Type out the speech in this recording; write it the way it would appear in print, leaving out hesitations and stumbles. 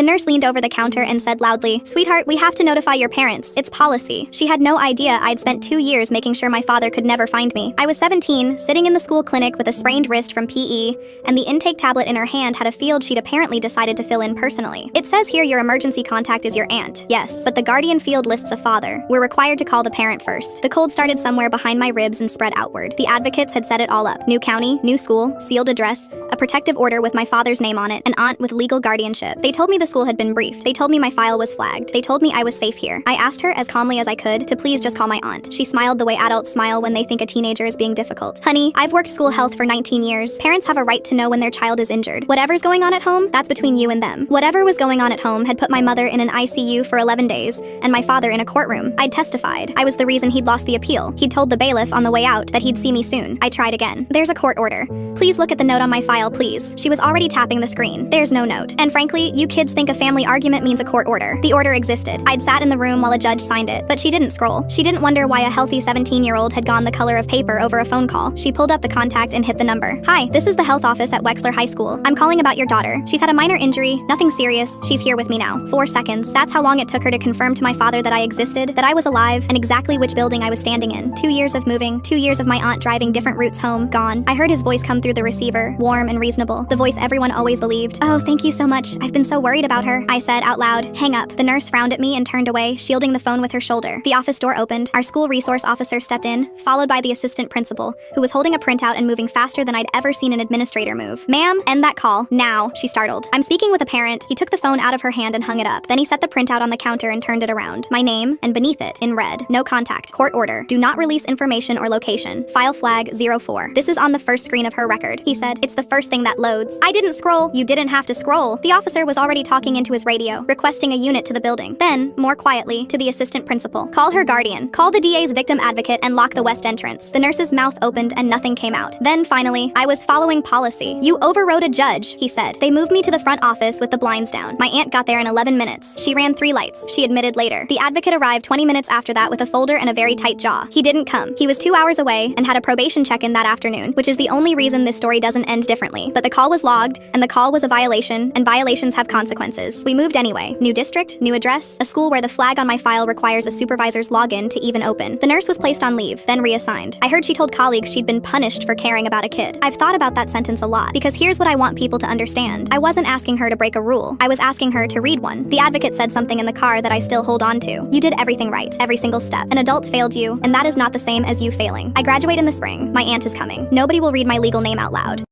The nurse leaned over the counter and said loudly, "Sweetheart, we have to notify your parents. It's policy." She had no idea I'd spent 2 years making sure my father could never find me. I was 17, sitting in the school clinic with a sprained wrist from PE, and the intake tablet in her hand had a field she'd apparently decided to fill in personally. It says here your emergency contact is your aunt. Yes, but the guardian field lists a father. We're required to call the parent first. The cold started somewhere behind my ribs and spread outward. The advocates had set it all up. New county, new school, sealed address, a protective order with my father's name on it, an aunt with legal guardianship. They told me the school had been briefed. They told me my file was flagged. They told me I was safe here. I asked her as calmly as I could to please just call my aunt. She smiled the way adults smile when they think a teenager is being difficult. "Honey, I've worked school health for 19 years. Parents have a right to know when their child is injured. Whatever's going on at home, that's between you and them." Whatever was going on at home had put my mother in an ICU for 11 days, and my father in a courtroom. I'd testified. I was the reason he'd lost the appeal. He'd told the bailiff on the way out that he'd see me soon. I tried again. "There's a court order. Please look at the note on my file, please." She was already tapping the screen. "There's no note. And frankly, you kids think a family argument means a court order. The order existed. I'd sat in the room while a judge signed it, but she didn't scroll. She didn't wonder why a healthy 17-year-old had gone the color of paper over a phone call. She pulled up the contact and hit the number. "Hi, this is the health office at Wexler High School. I'm calling about your daughter. She's had a minor injury, nothing serious. She's here with me now." 4 seconds. That's how long it took her to confirm to my father that I existed, that I was alive, and exactly which building I was standing in. 2 years of moving, 2 years of my aunt driving different routes home, gone. I heard his voice come through the receiver, warm and reasonable, the voice everyone always believed. "Oh, thank you so much. I've been so worried about her," I said out loud. "Hang up." The nurse frowned at me and turned away, shielding the phone with her shoulder. The office door opened. Our school resource officer stepped in, followed by the assistant principal, who was holding a printout and moving faster than I'd ever seen an administrator move. "Ma'am, end that call. Now," she startled. "I'm speaking with a parent." He took the phone out of her hand and hung it up. Then he set the printout on the counter and turned it around. My name, and beneath it, in red, "No contact. Court order. Do not release information or location. File flag 04. This is on the first screen of her record," he said. "It's the first thing that loads." I didn't scroll. You didn't have to scroll. The officer was already talking into his radio, requesting a unit to the building. Then, more quietly, to the assistant principal. "Call her guardian. Call the DA's victim advocate and lock the west entrance." The nurse's mouth opened and nothing came out. Then finally, "I was following policy." "You overrode a judge," he said. "They moved me to the front office with the blinds down. My aunt got there in 11 minutes. She ran 3 lights," she admitted later. "The advocate arrived 20 minutes after that with a folder and a very tight jaw. He didn't come. He was 2 hours away and had a probation check-in that afternoon, which is the only reason this story doesn't end differently. But the call was logged, and the call was a violation, and violations have consequences. We moved anyway. New district, new address, a school where the flag on my file requires a supervisor's login to even open." The nurse was placed on leave, then reassigned. I heard she told colleagues she'd been punished for caring about a kid. I've thought about that sentence a lot, because here's what I want people to understand. I wasn't asking her to break a rule. I was asking her to read one. The advocate said something in the car that I still hold on to. "You did everything right, every single step. An adult failed you, and that is not the same as you failing. I graduate in the spring. My aunt is coming. Nobody will read my legal name out loud."